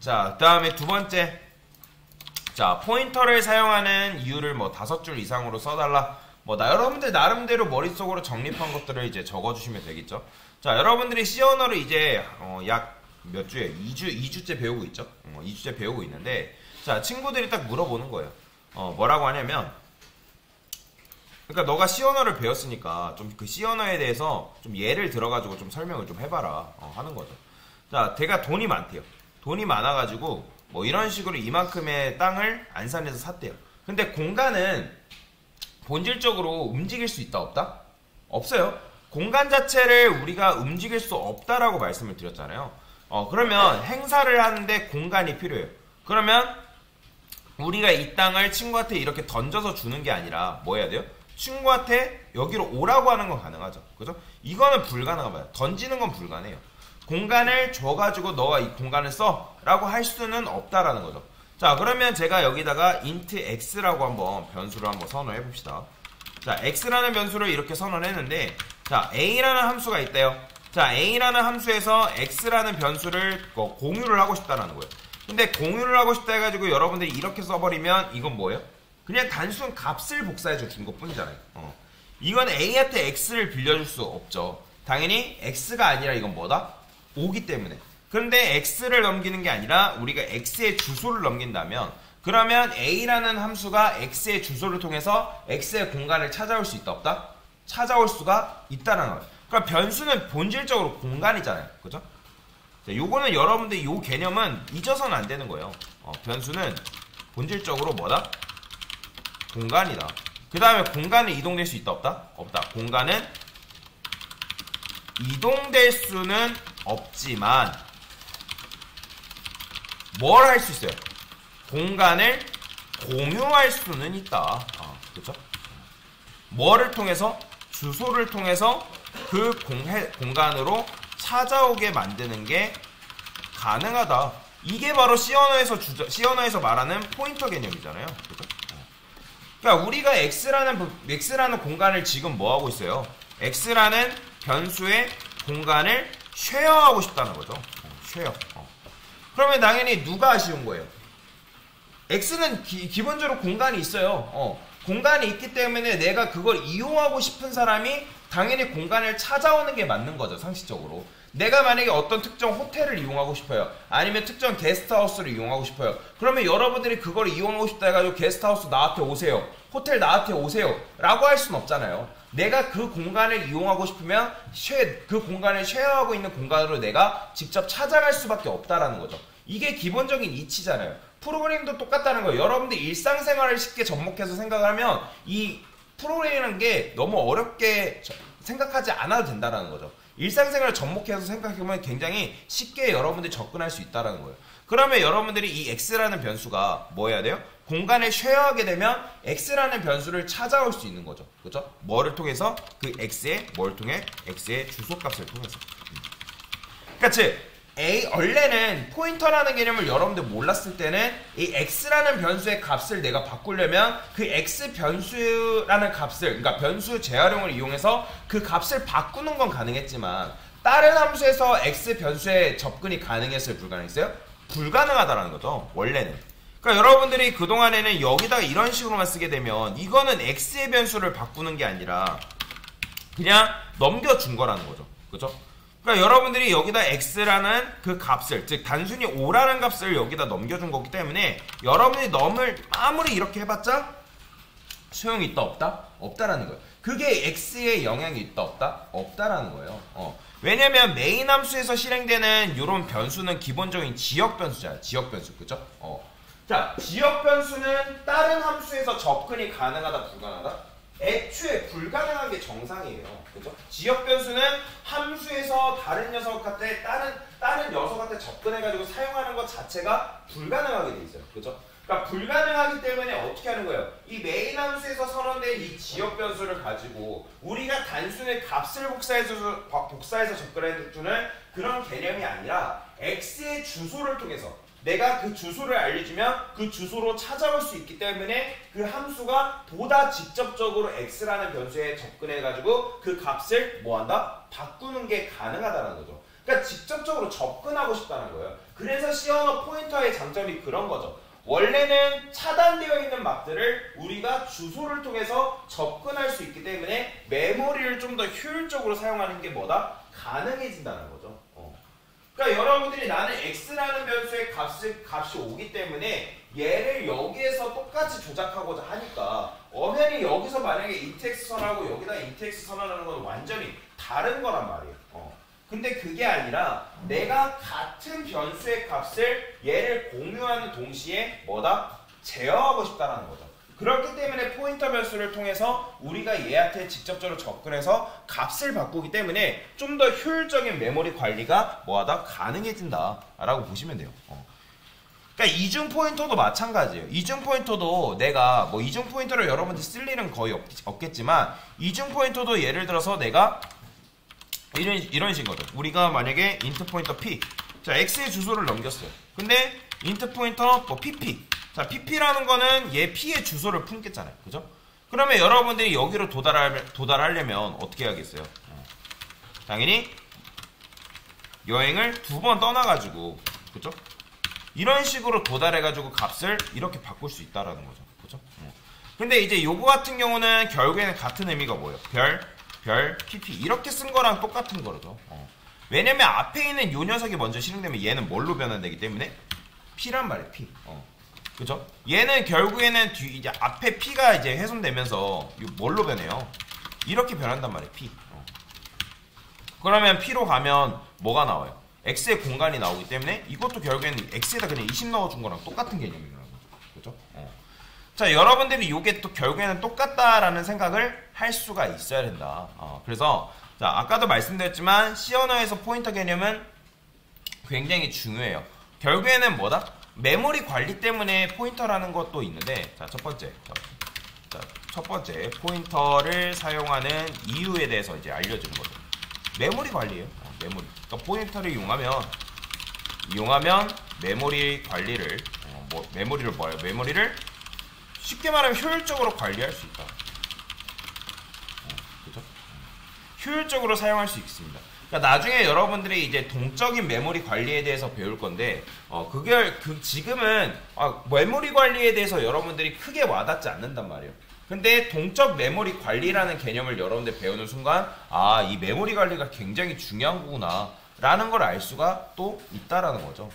자, 그 다음에 두 번째. 자, 포인터를 사용하는 이유를 뭐 5줄 이상으로 써달라. 뭐, 여러분들 나름대로 머릿속으로 정립한 것들을 이제 적어주시면 되겠죠. 자, 여러분들이 C 언어를 이제, 약 몇 주에? 2주째 배우고 있죠. 2주째 배우고 있는데, 자, 친구들이 딱 물어보는 거예요. 뭐라고 하냐면, 그러니까 너가 C 언어를 배웠으니까 좀 그 C 언어에 대해서 좀 예를 들어가지고 좀 설명을 좀 해봐라. 하는 거죠. 자, 걔가 돈이 많대요. 돈이 많아가지고, 뭐 이런 식으로 이만큼의 땅을 안산에서 샀대요. 근데 공간은 본질적으로 움직일 수 있다 없다? 없어요. 공간 자체를 우리가 움직일 수 없다라고 말씀을 드렸잖아요. 그러면 행사를 하는데 공간이 필요해요. 그러면 우리가 이 땅을 친구한테 이렇게 던져서 주는 게 아니라 뭐 해야 돼요? 친구한테 여기로 오라고 하는 건 가능하죠. 그죠? 이거는 불가능합니다. 던지는 건 불가능해요. 공간을 줘가지고 너가 이 공간을 써 라고 할 수는 없다라는 거죠. 자, 그러면 제가 여기다가 int x라고 한번 변수를 한번 선언해 봅시다. 자, x라는 변수를 이렇게 선언했는데, 자, a라는 함수가 있대요. 자, a라는 함수에서 x라는 변수를 공유를 하고 싶다라는 거예요. 근데 공유를 하고 싶다 해가지고 여러분들이 이렇게 써버리면 이건 뭐예요? 그냥 단순 값을 복사해서 준 것 뿐이잖아요. 이건 a한테 x를 빌려줄 수 없죠. 당연히 x가 아니라 이건 뭐다? 5기 때문에. 그런데 x를 넘기는 게 아니라 우리가 x의 주소를 넘긴다면, 그러면 a라는 함수가 x의 주소를 통해서 x의 공간을 찾아올 수 있다 없다? 찾아올 수가 있다는 거예요. 그러니까 변수는 본질적으로 공간이잖아요. 그죠? 자, 요거는 여러분들 요 개념은 잊어서는 안 되는 거예요. 변수는 본질적으로 뭐다? 공간이다. 그 다음에 공간은 이동될 수 있다 없다? 없다. 공간은 이동될 수는 없지만 뭘 할 수 있어요? 공간을 공유할 수는 있다. 그렇죠? 뭐를 통해서? 주소를 통해서 그 공간으로 찾아오게 만드는 게 가능하다. 이게 바로 C 언어에서 말하는 포인터 개념이잖아요. 그렇죠? 그러니까 우리가 x라는 공간을 지금 뭐 하고 있어요? x라는 변수의 공간을 쉐어하고 싶다는 거죠. 쉐어. 그러면 당연히 누가 아쉬운 거예요? x는 기본적으로 공간이 있어요. 공간이 있기 때문에 내가 그걸 이용하고 싶은 사람이 당연히 공간을 찾아오는 게 맞는 거죠. 상식적으로. 내가 만약에 어떤 특정 호텔을 이용하고 싶어요. 아니면 특정 게스트하우스를 이용하고 싶어요. 그러면 여러분들이 그걸 이용하고 싶다 해가지고 게스트하우스 나한테 오세요. 호텔 나한테 오세요. 라고 할 수는 없잖아요. 내가 그 공간을 이용하고 싶으면 그 공간을 쉐어하고 있는 공간으로 내가 직접 찾아갈 수밖에 없다라는 거죠. 이게 기본적인 이치잖아요. 프로그램도 똑같다는 거예요. 여러분들 일상생활을 쉽게 접목해서 생각하면 이 프로그램이라는 게 너무 어렵게 생각하지 않아도 된다는 거죠. 일상생활을 접목해서 생각해보면 굉장히 쉽게 여러분들이 접근할 수 있다는 거예요. 그러면 여러분들이 이 x라는 변수가 뭐 해야 돼요? 공간을 쉐어하게 되면 x라는 변수를 찾아올 수 있는 거죠. 그죠? 뭐를 통해서? 그 x의 뭘 통해? x의 주소값을 통해서. 그러니까 즉 원래는 포인터라는 개념을 여러분들 몰랐을 때는 이 x라는 변수의 값을 내가 바꾸려면 그 x 변수라는 값을, 그러니까 변수 재활용을 이용해서 그 값을 바꾸는 건 가능했지만 다른 함수에서 x 변수에 접근이 가능했어요? 불가능했어요? 불가능하다는 거죠. 원래는. 그러니까 여러분들이 그동안에는 여기다가 이런 식으로만 쓰게 되면 이거는 x의 변수를 바꾸는 게 아니라 그냥 넘겨준 거라는 거죠. 그죠? 그러니까 여러분들이 여기다 x라는 그 값을, 즉 단순히 5라는 값을 여기다 넘겨준 거기 때문에 여러분이 아무리 이렇게 해봤자 소용이 있다 없다? 없다라는 거예요. 그게 x에 영향이 있다 없다? 없다라는 거예요. 왜냐면 메인 함수에서 실행되는 이런 변수는 기본적인 지역 변수잖아요. 지역 변수. 그죠? 자, 지역 변수는 다른 함수에서 접근이 가능하다 불가능하다? 애초에 불가능한 게 정상이에요. 그죠? 지역 변수는 함수에서 다른 녀석한테 다른 녀석한테 접근해가지고 사용하는 것 자체가 불가능하게 돼 있어요. 그죠? 그러니까 불가능하기 때문에 어떻게 하는 거예요? 이 메인 함수에서 선언된 이 지역 변수를 가지고 우리가 단순히 값을 복사해서 접근해주는 그런 개념이 아니라 x의 주소를 통해서 내가 그 주소를 알려주면 그 주소로 찾아올 수 있기 때문에 그 함수가 보다 직접적으로 x라는 변수에 접근해가지고 그 값을 뭐한다? 바꾸는 게 가능하다는 거죠. 그러니까 직접적으로 접근하고 싶다는 거예요. 그래서 C 언어 포인터의 장점이 그런 거죠. 원래는 차단되어 있는 맵들을 우리가 주소를 통해서 접근할 수 있기 때문에 메모리를 좀 더 효율적으로 사용하는 게 뭐다? 가능해진다는 거죠. 그러니까 여러분들이 나는 x라는 변수의 값이 오기 때문에 얘를 여기에서 똑같이 조작하고자 하니까 엄연히 여기서 만약에 intx 선하고 여기다 intx 선하는 건 완전히 다른 거란 말이에요. 근데 그게 아니라 내가 같은 변수의 값을 얘를 공유하는 동시에 뭐다? 제어하고 싶다라는 거죠. 그렇기 때문에 포인터 변수를 통해서 우리가 얘한테 직접적으로 접근해서 값을 바꾸기 때문에 좀 더 효율적인 메모리 관리가 뭐하다? 가능해진다 라고 보시면 돼요. 그러니까 이중 포인터도 마찬가지예요. 이중 포인터도 내가 뭐 이중 포인터를 여러분들 쓸 일은 거의 없겠지만 이중 포인터도 예를 들어서 내가 이런 식이거든. 우리가 만약에 int 포인터 p, 자 x의 주소를 넘겼어요. 근데 int 포인터 뭐 pp, 자 pp라는 거는 얘 p의 주소를 품겠잖아요, 그죠? 그러면 여러분들이 여기로 도달하려면 어떻게 해야겠어요? 당연히 여행을 2번 떠나가지고, 그죠? 이런 식으로 도달해가지고 값을 이렇게 바꿀 수 있다라는 거죠, 그죠? 근데 이제 요거 같은 경우는 결국에는 같은 의미가 뭐예요? 별 pp 이렇게 쓴 거랑 똑같은 거죠. 왜냐면 앞에 있는 요 녀석이 먼저 실행되면 얘는 뭘로 변환되기 때문에 p란 말이에요. p. 그죠? 얘는 결국에는 이제 앞에 p가 이제 훼손되면서 요 뭘로 변해요? 이렇게 변한단 말이에요. p. 그러면 p로 가면 뭐가 나와요? x의 공간이 나오기 때문에 이것도 결국에는 x에다 그냥 20 넣어준 거랑 똑같은 개념이라는 거죠. 그죠? 자, 여러분들이 이게 또 결국에는 똑같다라는 생각을 할 수가 있어야 된다. 그래서 자, 아까도 말씀드렸지만 C 언어에서 포인터 개념은 굉장히 중요해요. 결국에는 뭐다? 메모리 관리 때문에 포인터라는 것도 있는데, 자, 첫 번째 포인터를 사용하는 이유에 대해서 이제 알려주는 거죠. 메모리 관리예요. 메모리. 그러니까 포인터를 이용하면 메모리 관리를 메모리를 뭐예요? 메모리를 쉽게 말하면 효율적으로 관리할 수 있다. 그죠? 효율적으로 사용할 수 있습니다. 그러니까 나중에 여러분들이 이제 동적인 메모리 관리에 대해서 배울 건데, 지금은 메모리 관리에 대해서 여러분들이 크게 와닿지 않는단 말이에요. 근데 동적 메모리 관리라는 개념을 여러분들 배우는 순간, 이 메모리 관리가 굉장히 중요한 거구나 라는 걸 알 수가 또 있다라는 거죠.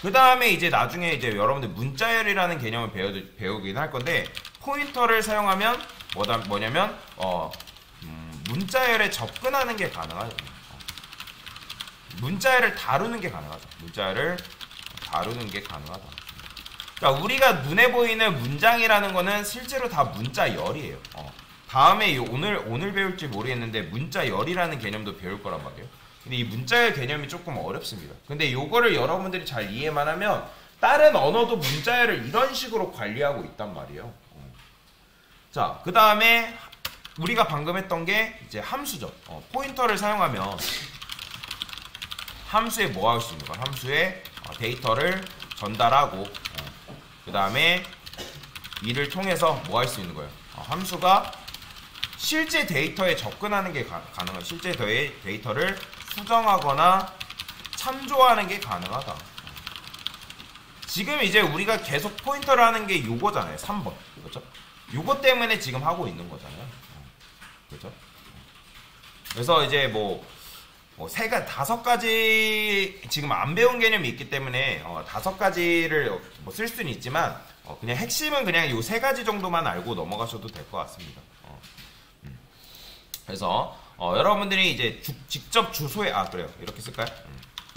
그 다음에 이제 나중에 이제 여러분들 문자열이라는 개념을 배우긴 할 건데, 포인터를 사용하면 뭐냐면 문자열에 접근하는 게 가능하죠. 문자열을 다루는 게 가능하죠. 문자열을 다루는 게 가능하다. 그러니까 우리가 눈에 보이는 문장이라는 거는 실제로 다 문자열이에요. 다음에 오늘 배울지 모르겠는데 문자열이라는 개념도 배울 거란 말이에요. 근데 이 문자열 개념이 조금 어렵습니다. 근데 요거를 여러분들이 잘 이해만 하면 다른 언어도 문자열을 이런 식으로 관리하고 있단 말이에요. 자, 그 다음에 우리가 방금 했던 게 이제 함수죠. 포인터를 사용하면 함수에 뭐 할 수 있는 거야? 함수에 데이터를 전달하고, 그 다음에 이를 통해서 뭐 할 수 있는 거예요? 함수가 실제 데이터에 접근하는 게 가능해요. 실제 데이터를 수정하거나 참조하는 게 가능하다. 지금 이제 우리가 계속 포인터를 하는 게 요거잖아요. 3번. 그렇죠? 요거 때문에 지금 하고 있는 거잖아요. 그렇죠? 그래서 이제 다섯 가지 지금 안 배운 개념이 있기 때문에 5가지를 쓸 수는 있지만 그냥 핵심은 그냥 요 3가지 정도만 알고 넘어가셔도 될 것 같습니다. 그래서 여러분들이 이제 직접 주소에 그래요. 이렇게 쓸까요?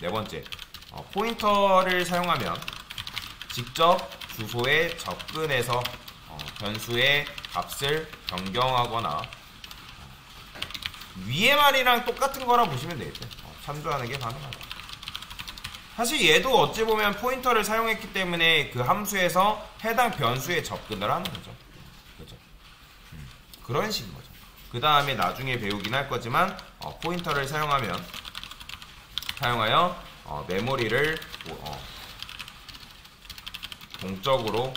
네 번째, 포인터를 사용하면 직접 주소에 접근해서 변수의 값을 변경하거나 위의 말이랑 똑같은 거라 보시면 되겠죠. 참조하는 게 가능하다. 사실 얘도 어찌 보면 포인터를 사용했기 때문에 그 함수에서 해당 변수에 접근을 하는 거죠. 그죠? 그런 식인 거죠. 그 다음에 나중에 배우긴 할 거지만 포인터를 사용하여 메모리를 동적으로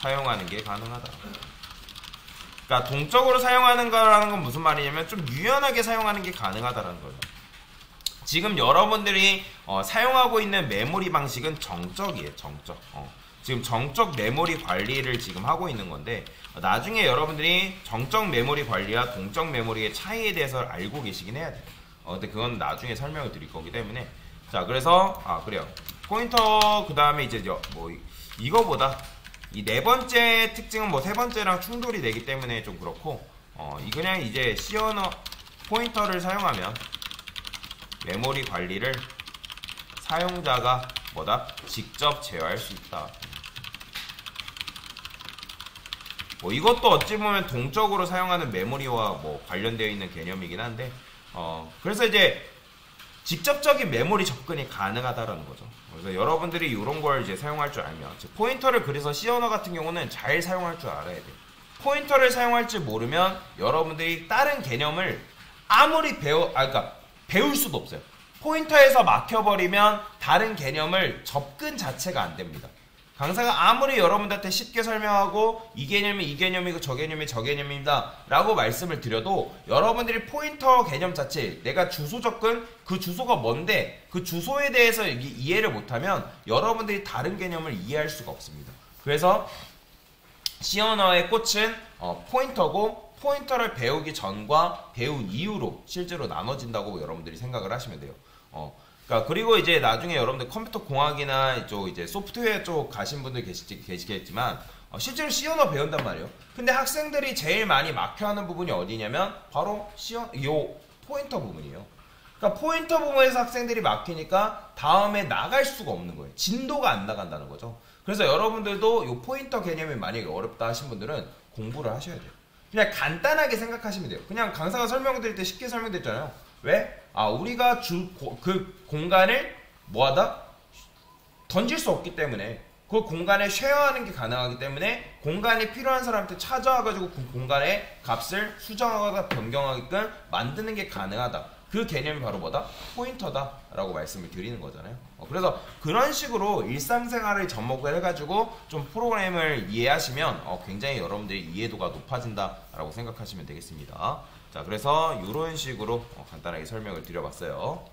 사용하는 게 가능하다. 그러니까 동적으로 사용하는 거라는 건 무슨 말이냐면 좀 유연하게 사용하는 게 가능하다라는 거죠. 지금 여러분들이 사용하고 있는 메모리 방식은 정적이에요. 정적. 지금 정적 메모리 관리를 지금 하고 있는 건데 나중에 여러분들이 정적 메모리 관리와 동적 메모리의 차이에 대해서 알고 계시긴 해야 돼요. 근데 그건 나중에 설명을 드릴 거기 때문에 자 그래서 그래요. 포인터 그 다음에 이제 뭐 이거보다 이 네 번째 특징은 뭐 세 번째랑 충돌이 되기 때문에 좀 그렇고 이 그냥 이제 시언어 포인터를 사용하면 메모리 관리를 사용자가 뭐다? 직접 제어할 수 있다. 뭐 이것도 어찌 보면 동적으로 사용하는 메모리와 뭐 관련되어 있는 개념이긴 한데 그래서 이제 직접적인 메모리 접근이 가능하다라는 거죠. 그래서 여러분들이 이런 걸 이제 사용할 줄 알면 포인터를 그래서 C 언어 같은 경우는 잘 사용할 줄 알아야 돼요. 포인터를 사용할 줄 모르면 여러분들이 다른 개념을 아무리 그러니까 배울 수도 없어요. 포인터에서 막혀버리면 다른 개념을 접근 자체가 안 됩니다. 강사가 아무리 여러분들한테 쉽게 설명하고 이 개념이 이 개념이고 저 개념이 저 개념입니다 라고 말씀을 드려도 여러분들이 포인터 개념 자체 내가 주소 접근 그 주소가 뭔데 그 주소에 대해서 이해를 못하면 여러분들이 다른 개념을 이해할 수가 없습니다. 그래서 C 언어의 꽃은 포인터고 포인터를 배우기 전과 배운 이후로 실제로 나눠진다고 여러분들이 생각을 하시면 돼요. 그러니까 그리고 이제 나중에 여러분들 컴퓨터 공학이나 이제 소프트웨어 쪽 가신 분들 계시겠지만 실제로 C 언어 배운단 말이에요. 근데 학생들이 제일 많이 막혀하는 부분이 어디냐면 바로 요 포인터 부분이에요. 그러니까 포인터 부분에서 학생들이 막히니까 다음에 나갈 수가 없는 거예요. 진도가 안 나간다는 거죠. 그래서 여러분들도 요 포인터 개념이 만약에 어렵다 하신 분들은 공부를 하셔야 돼요. 그냥 간단하게 생각하시면 돼요. 그냥 강사가 설명드릴 때 쉽게 설명드렸잖아요. 왜? 우리가 그 공간을 뭐하다? 던질 수 없기 때문에 그 공간에 쉐어하는 게 가능하기 때문에 공간이 필요한 사람한테 찾아와가지고 그 공간의 값을 수정하거나 변경하게끔 만드는 게 가능하다. 그 개념이 바로 뭐다? 포인터다 라고 말씀을 드리는 거잖아요. 그래서 그런 식으로 일상생활을 접목을 해가지고 좀 프로그램을 이해하시면 굉장히 여러분들의 이해도가 높아진다 라고 생각하시면 되겠습니다. 자, 그래서 이런 식으로 간단하게 설명을 드려봤어요.